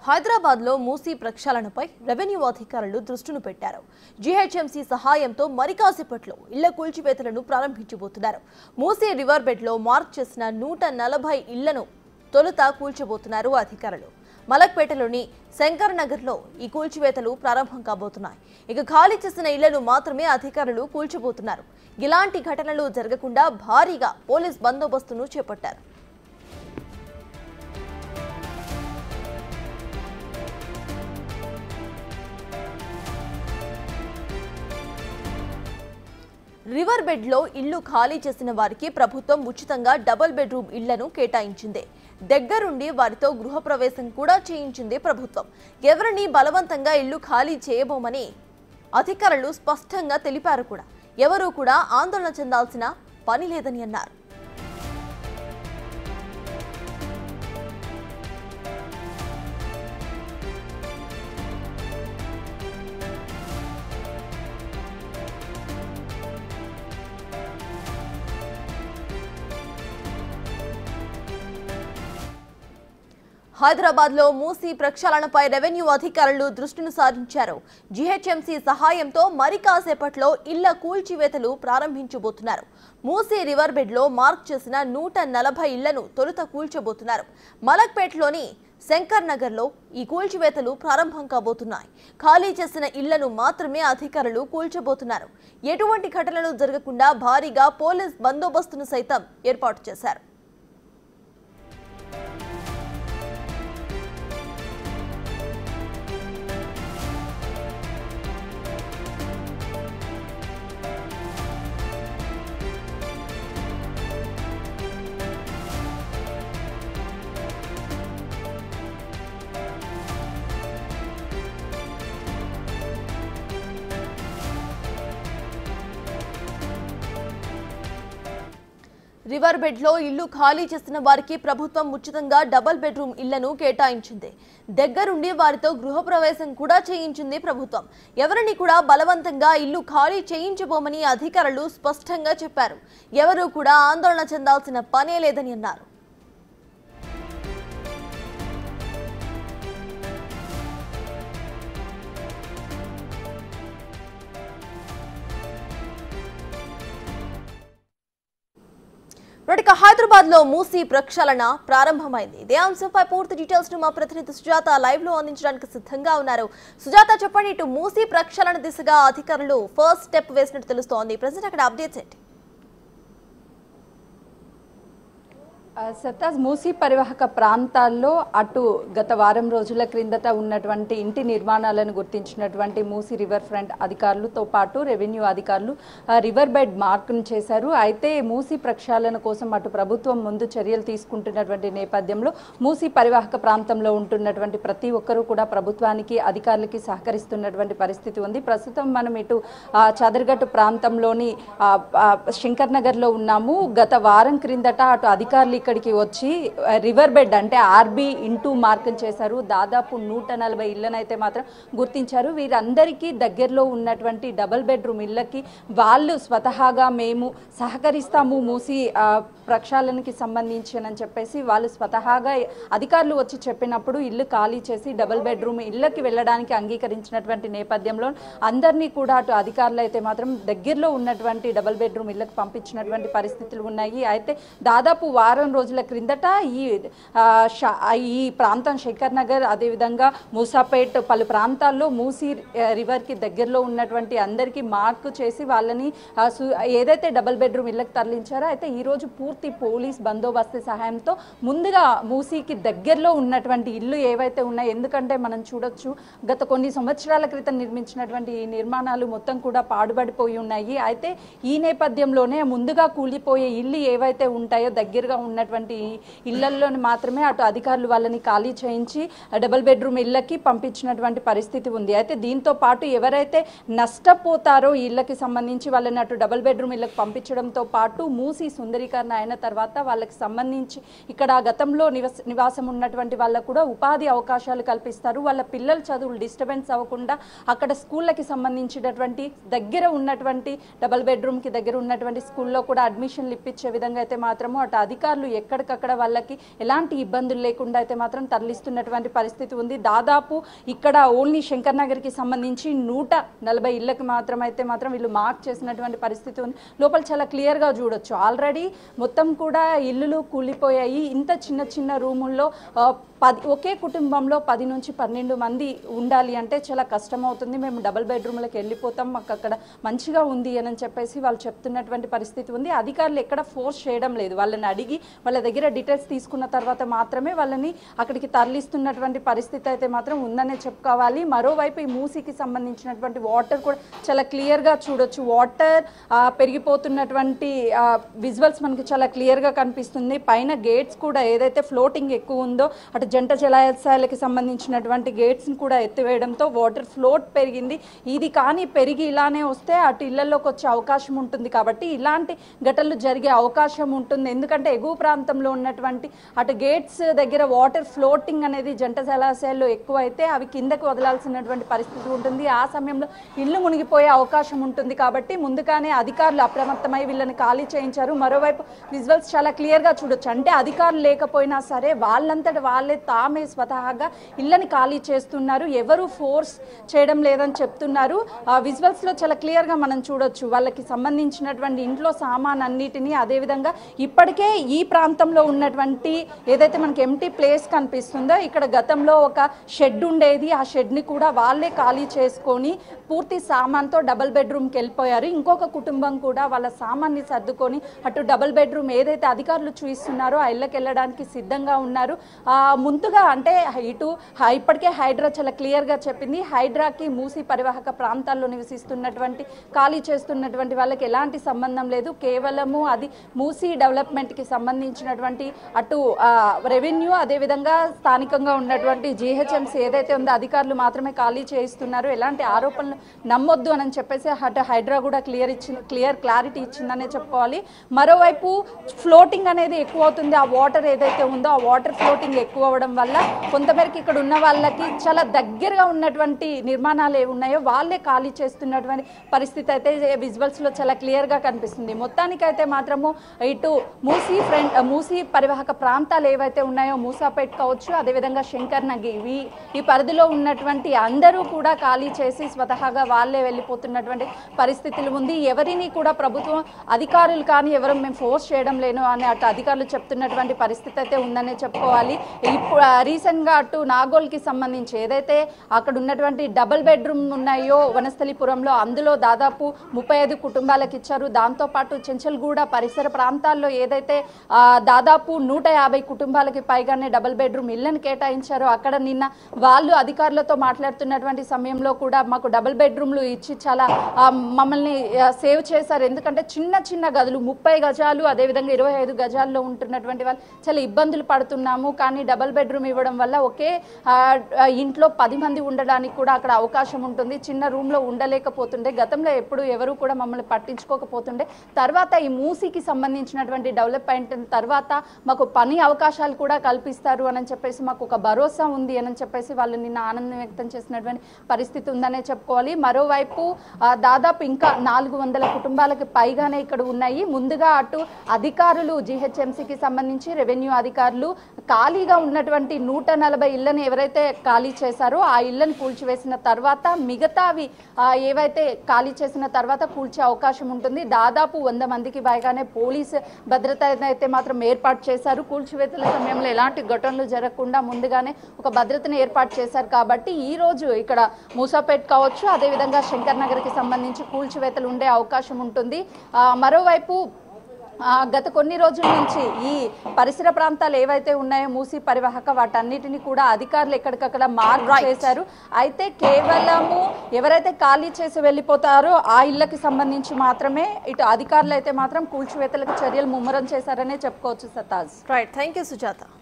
హైదరాబాద్లో మూసీ ప్రక్షాళనపై రెవెన్యూ అధికారులు దృష్టిని పెట్టారు. జీహెచ్ఎంసీ సహాయంతో మరికాసేపట్లో ఇళ్ల కూల్చివేతలను ప్రారంభించబోతున్నారు. మూసీ రివర్ బెడ్లో మార్క్ చేసిన 140 ఇళ్లను తొలుత కూల్చబోతున్నారు అధికారులు. మలక్పేటలోని శంకర్ నగర్లో ఈ కూల్చివేతలు ప్రారంభం కాబోతున్నాయి. ఇక ఖాళీ చేసిన ఇళ్లను మాత్రమే అధికారులు కూల్చబోతున్నారు. ఇలాంటి ఘటనలు జరగకుండా భారీగా పోలీస్ బందోబస్తును చేపట్టారు. రివర్ బెడ్లో ఇళ్లు ఖాళీ చేసిన వారికి ప్రభుత్వం ఉచితంగా డబుల్ బెడ్రూమ్ ఇళ్లను కేటాయించింది. దగ్గరుండి వారితో గృహప్రవేశం కూడా చేయించింది ప్రభుత్వం. ఎవరిని బలవంతంగా ఇళ్లు ఖాళీ చేయబోమని అధికారులు స్పష్టంగా తెలిపారు కూడా. ఎవరూ కూడా ఆందోళన చెందాల్సిన పని లేదని అన్నారు. హైదరాబాద్లో మూసీ ప్రక్షాళనపై రెవెన్యూ అధికారులు దృష్టిని సారించారు. జీహెచ్ఎంసీ సహాయంతో మరికాసేపట్లో ఇళ్ల కూల్చివేతలు ప్రారంభించబోతున్నారు. మూసీ రివర్ బెడ్లో మార్క్ చేసిన 140 ఇళ్లను తొలుత కూల్చబోతున్నారు. మలక్పేటలోని శంకర్ నగర్లో ఈ కూల్చివేతలు ప్రారంభం కాబోతున్నాయి. ఖాళీ చేసిన ఇళ్లను మాత్రమే అధికారులు కూల్చబోతున్నారు. ఎటువంటి ఘటనలు జరగకుండా భారీగా పోలీస్ బందోబస్తును సైతం ఏర్పాటు చేశారు. రివర్ బెడ్లో ఇల్లు ఖాళీ చేసిన వారికి ప్రభుత్వం ఉచితంగా డబుల్ బెడ్రూమ్ ఇళ్లను కేటాయించింది. దగ్గరుండి వారితో గృహప్రవేశం కూడా చేయించింది ప్రభుత్వం. ఎవరిని కూడా బలవంతంగా ఇల్లు ఖాళీ చేయించబోమని అధికారులు స్పష్టంగా చెప్పారు. ఎవరూ కూడా ఆందోళన చెందాల్సిన పనే లేదని అన్నారు. హైదరాబాద్ లో మూసీ ప్రక్షాళన ప్రారంభమైంది. ఇదే అంశంపై పూర్తి డీటెయిల్స్ ను మా ప్రతినిధి సుజాత లైవ్ లో అందించడానికి సిద్ధంగా ఉన్నారు. సుజాత, చెప్పండి, ఇటు మూసీ ప్రక్షాళన దిశగా అధికారులు ఫస్ట్ స్టెప్ వేసినట్టు తెలుస్తోంది. ప్రజెంట్ అక్కడ అప్డేట్స్ ఏంటి? సత్తాజ్, మూసీ పరివాహక ప్రాంతాల్లో అటు గత వారం రోజుల క్రిందట ఉన్నటువంటి ఇంటి నిర్మాణాలను గుర్తించినటువంటి మూసీ రివర్ ఫ్రంట్ అధికారులతో పాటు రెవెన్యూ అధికారులు రివర్ బెడ్ మార్క్ను చేశారు. అయితే మూసీ ప్రక్షాళన కోసం అటు ప్రభుత్వం ముందు చర్యలు తీసుకుంటున్నటువంటి నేపథ్యంలో మూసీ పరివాహక ప్రాంతంలో ఉంటున్నటువంటి ప్రతి ఒక్కరూ కూడా ప్రభుత్వానికి అధికారులకి సహకరిస్తున్నటువంటి పరిస్థితి ఉంది. ప్రస్తుతం మనం ఇటు చదరగట్టు ప్రాంతంలోని శంకర్ నగర్లో ఉన్నాము. గత వారం క్రిందట అటు అధికారులు ఇక్కడికి వచ్చి రివర్ బెడ్ అంటే ఆర్బీ ఇంటూ మార్కం చేశారు. దాదాపు 140 ఇళ్లనైతే మాత్రం గుర్తించారు. వీరందరికీ దగ్గరలో ఉన్నటువంటి డబుల్ బెడ్రూమ్ ఇళ్లకి వాళ్ళు స్వతహాగా మేము సహకరిస్తాము మూసీ ప్రక్షాళనకి సంబంధించినని చెప్పేసి వాళ్ళు స్వతహాగా అధికారులు వచ్చి చెప్పినప్పుడు ఇల్లు ఖాళీ చేసి డబుల్ బెడ్రూమ్ ఇళ్లకి వెళ్ళడానికి అంగీకరించినటువంటి నేపథ్యంలో అందరినీ కూడా అటు అధికారులు అయితే మాత్రం దగ్గరలో ఉన్నటువంటి డబుల్ బెడ్రూమ్ ఇళ్లకు పంపించినటువంటి పరిస్థితులు ఉన్నాయి. అయితే దాదాపు వారం రోజుల క్రిందట ఈ ప్రాంతం శంకర్ నగర్, అదేవిధంగా మూసాపేట్ పలు ప్రాంతాల్లో మూసీ రివర్కి దగ్గరలో ఉన్నటువంటి అందరికీ మార్కు చేసి వాళ్ళని ఏదైతే డబుల్ బెడ్రూమ్ ఇళ్లకు తరలించారో అయితే ఈరోజు పూర్తి పోలీస్ బందోబస్తు సహాయంతో ముందుగా మూసీకి దగ్గరలో ఉన్నటువంటి ఇల్లు ఏవైతే ఉన్నాయో, ఎందుకంటే మనం చూడొచ్చు గత కొన్ని సంవత్సరాల క్రితం నిర్మించినటువంటి ఈ నిర్మాణాలు మొత్తం కూడా పాడుబడిపోయి ఉన్నాయి. అయితే ఈ నేపథ్యంలోనే ముందుగా కూలిపోయే ఇల్లు ఏవైతే ఉంటాయో దగ్గరగా ఉన్నటువంటి ఇళ్లల్లోని మాత్రమే అటు అధికారులు వాళ్ళని ఖాళీ చేయించి డబుల్ బెడ్రూమ్ ఇళ్లకి పంపించినటువంటి పరిస్థితి ఉంది. అయితే దీంతో పాటు ఎవరైతే నష్టపోతారో ఈ ఇళ్లకి సంబంధించి వాళ్ళని అటు డబుల్ బెడ్రూమ్ ఇళ్లకు పంపించడంతో పాటు మూసీ సుందరీకరణ అయిన తర్వాత వాళ్ళకి సంబంధించి ఇక్కడ గతంలో నివాసం ఉన్నటువంటి వాళ్ళకు కూడా ఉపాధి అవకాశాలు కల్పిస్తారు. వాళ్ళ పిల్లల చదువులు డిస్టర్బెన్స్ అవ్వకుండా అక్కడ స్కూళ్ళకి సంబంధించినటువంటి దగ్గర ఉన్నటువంటి డబుల్ బెడ్రూమ్కి దగ్గర ఉన్నటువంటి స్కూల్లో కూడా అడ్మిషన్లు ఇప్పించే విధంగా అయితే మాత్రము అటు అధికారులు ఎక్కడికక్కడ వాళ్ళకి ఎలాంటి ఇబ్బందులు లేకుండా అయితే మాత్రం తరలిస్తున్నటువంటి పరిస్థితి ఉంది. దాదాపు ఇక్కడ ఓన్లీ శంకర్ నగర్కి సంబంధించి 140 ఇళ్లకు అయితే మాత్రం వీళ్ళు మార్క్ చేసినటువంటి పరిస్థితి ఉంది. లోపల చాలా క్లియర్గా చూడొచ్చు. ఆల్రెడీ మొత్తం కూడా ఇల్లులు కూలిపోయాయి. ఇంత చిన్న చిన్న రూముల్లో ఒకే కుటుంబంలో 10 నుంచి 12 మంది ఉండాలి అంటే చాలా కష్టం అవుతుంది. మేము డబుల్ బెడ్రూమ్లకు వెళ్ళిపోతాం, మాకు అక్కడ మంచిగా ఉంది అని చెప్పేసి వాళ్ళు చెప్తున్నటువంటి పరిస్థితి ఉంది. అధికారులు ఎక్కడ ఫోర్స్ చేయడం లేదు. వాళ్ళని అడిగి వాళ్ళ దగ్గర డీటెయిల్స్ తీసుకున్న తర్వాత మాత్రమే వాళ్ళని అక్కడికి తరలిస్తున్నటువంటి పరిస్థితి అయితే మాత్రం ఉందనే చెప్పుకోవాలి. మరోవైపు ఈ మూసీకి సంబంధించినటువంటి వాటర్ కూడా చాలా క్లియర్గా చూడొచ్చు. వాటర్ పెరిగిపోతున్నటువంటి విజువల్స్ మనకి చాలా క్లియర్గా కనిపిస్తుంది. పైన గేట్స్ కూడా ఏదైతే ఫ్లోటింగ్ ఎక్కువ ఉందో అటు జంట జలాశయాలకి సంబంధించినటువంటి గేట్స్ని కూడా ఎత్తివేయడంతో వాటర్ ఫ్లోట్ పెరిగింది. ఇది కానీ పెరిగి ఇలానే వస్తే అటు ఇళ్లలోకి వచ్చే అవకాశం ఉంటుంది. కాబట్టి ఇలాంటి ఘటనలు జరిగే అవకాశం ఉంటుంది. ఎందుకంటే ఎగువ ప్రాంతంలో ఉన్నటువంటి అటు గేట్స్ దగ్గర వాటర్ ఫ్లోటింగ్ అనేది జంట జలాశయాల్లో ఎక్కువ అయితే అవి కిందకు వదలాల్సినటువంటి పరిస్థితి ఉంటుంది. ఆ సమయంలో ఇల్లు మునిగిపోయే అవకాశం ఉంటుంది. కాబట్టి ముందుగానే అధికారులు అప్రమత్తమై వీళ్ళని ఖాళీ చేయించారు. మరోవైపు విజువల్స్ చాలా క్లియర్గా చూడొచ్చు. అంటే అధికారులు లేకపోయినా సరే వాళ్ళంతట వాళ్ళే తామే స్వతహాగా ఇళ్ళని ఖాళీ చేస్తున్నారు. ఎవరు ఫోర్స్ చేయడం లేదని చెప్తున్నారు. విజువల్స్లో చాలా క్లియర్గా మనం చూడొచ్చు. వాళ్ళకి సంబంధించినటువంటి ఇంట్లో సామాన్ అన్నిటినీ, అదేవిధంగా ఇప్పటికే ఈ ప్రాంతంలో ఉన్నటువంటి ఏదైతే మనకి ఎంటీ ప్లేస్ కనిపిస్తుందో ఇక్కడ గతంలో ఒక షెడ్ ఉండేది. ఆ షెడ్ని కూడా వాళ్ళే ఖాళీ చేసుకొని పూర్తి సామాన్తో డబుల్ బెడ్రూమ్కి వెళ్ళిపోయారు. ఇంకొక కుటుంబం కూడా వాళ్ళ సామాన్ని సర్దుకొని అటు డబుల్ బెడ్రూమ్ ఏదైతే అధికారులు చూపిస్తున్నారో ఆ ఇళ్ళకి వెళ్ళడానికి సిద్ధంగా ఉన్నారు. ముందుగా అంటే ఇటు ఇప్పటికే హైడ్రా చాలా క్లియర్గా చెప్పింది. హైడ్రాకి మూసీ పరివాహక ప్రాంతాల్లో నివసిస్తున్నటువంటి ఖాళీ చేస్తున్నటువంటి వాళ్ళకి ఎలాంటి సంబంధం లేదు. కేవలము అది మూసీ డెవలప్మెంట్కి సంబంధించినటువంటి అటు రెవెన్యూ అదేవిధంగా స్థానికంగా ఉన్నటువంటి జీహెచ్ఎంసీ ఏదైతే ఉందో అధికారులు మాత్రమే ఖాళీ చేయిస్తున్నారు. ఎలాంటి ఆరోపణలు నమ్మొద్దు అని చెప్పేసి అటు హైడ్రా కూడా క్లారిటీ ఇచ్చిందనే చెప్పుకోవాలి. మరోవైపు ఫ్లోటింగ్ అనేది ఎక్కువ అవుతుంది. ఆ వాటర్ ఏదైతే ఉందో ఆ వాటర్ ఫ్లోటింగ్ ఎక్కువ అవ్వడం వల్ల కొంతమేరకు ఇక్కడ ఉన్న వాళ్ళకి చాలా దగ్గరగా ఉన్నటువంటి నిర్మాణాలు ఏవి ఉన్నాయో వాళ్ళే ఖాళీ చేస్తున్నటువంటి పరిస్థితి అయితే విజువల్స్లో చాలా క్లియర్గా కనిపిస్తుంది. మొత్తానికైతే మాత్రము ఇటు మూసీ పరివాహక ప్రాంతాలు ఏవైతే ఉన్నాయో మూసాపేట్ కావచ్చు, అదేవిధంగా శంకర్ నగర్ ఈ పరిధిలో ఉన్నటువంటి అందరూ కూడా ఖాళీ చేసి స్వతహాగా వాళ్ళే వెళ్ళిపోతున్నటువంటి పరిస్థితులు ఉంది. ఎవరిని కూడా ప్రభుత్వం అధికారులు కానీ ఎవరు మేము ఫోర్స్ చేయడం లేను అని అటు అధికారులు చెప్తున్నటువంటి పరిస్థితి అయితే ఉందనే చెప్పుకోవాలి. ఇప్పుడు రీసెంట్గా అటు నాగోల్కి సంబంధించి ఏదైతే అక్కడ ఉన్నటువంటి డబుల్ బెడ్రూమ్ ఉన్నాయో వనస్థలిపురంలో అందులో దాదాపు 35 కుటుంబాలకు ఇచ్చారు. దాంతోపాటు చెంచల్గూడ పరిసర ప్రాంతాల్లో ఏదైతే దాదాపు 150 కుటుంబాలకి పైగానే డబుల్ బెడ్రూమ్ ఇళ్లను కేటాయించారో అక్కడ నిన్న వాళ్ళు అధికారులతో మాట్లాడుతున్నటువంటి సమయంలో కూడా మాకు డబుల్ బెడ్రూమ్లు ఇచ్చి చాలా మమ్మల్ని సేవ్ చేశారు. ఎందుకంటే చిన్న చిన్న గదులు 30 గజాలు అదేవిధంగా 25 గజాల్లో ఉంటున్నటువంటి వాళ్ళు చాలా ఇబ్బందులు పడుతున్నాము. కానీ డబుల్ బెడ్రూమ్ ఇవ్వడం వల్ల ఒకే ఇంట్లో 10 మంది ఉండడానికి కూడా అక్కడ అవకాశం ఉంటుంది. చిన్న రూమ్లో ఉండలేకపోతుండే, గతంలో ఎప్పుడు ఎవరు కూడా మమ్మల్ని పట్టించుకోకపోతుండే. తర్వాత ఈ మూసీకి సంబంధించినటువంటి డెవలప్మెంట్ తర్వాత మాకు పని అవకాశాలు కూడా కల్పిస్తారు అని చెప్పేసి మాకు ఒక భరోసా ఉంది అని చెప్పేసి వాళ్ళు నిన్న ఆనందం వ్యక్తం చేసినటువంటి పరిస్థితి ఉందనే చెప్పుకోవాలి. మరోవైపు దాదాపు ఇంకా 400 కుటుంబాలకు పైగానే ఇక్కడ ఉన్నాయి. ముందుగా అటు అధికారులు జీహెచ్ఎంసీకి సంబంధించి రెవెన్యూ అధికారులు ఖాళీగా ఉన్నటువంటి 140 ఇళ్లను ఎవరైతే ఖాళీ చేశారో ఆ ఇళ్లను కూల్చివేసిన తర్వాత మిగతావి ఏవైతే ఖాళీ చేసిన తర్వాత కూల్చే అవకాశం ఉంటుంది. దాదాపు 100 మందికి పైగానే పోలీసు భద్రత అయితే మాత్రం ఏర్పాటు చేశారు. కూల్చివేతల సమయంలో ఎలాంటి ఘటనలు జరగకుండా ముందుగానే ఒక భద్రతను ఏర్పాటు చేశారు. కాబట్టి ఈ రోజు ఇక్కడ మూసాపేట్ కావచ్చు, అదేవిధంగా శంకర్ నగర్కి సంబంధించి కూల్చివేతలు ఉండే అవకాశం ఉంటుంది. మరోవైపు గత కొన్ని రోజుల నుంచి ఈ పరిసర ప్రాంతాలు ఏవైతే ఉన్నాయో మూసీ పరివాహక వాటన్నిటిని కూడా అధికారులు ఎక్కడికక్కడ మార్క్ చేశారు. అయితే కేవలము ఎవరైతే ఖాళీ చేసి వెళ్ళిపోతారో ఆ ఇళ్లకి సంబంధించి మాత్రమే ఇటు అధికారులు అయితే మాత్రం కూల్చివేతలకు చర్యలు ముమ్మరం చేశారనే చెప్పుకోవచ్చు. సతాజ్. Right, thank you Sujatha.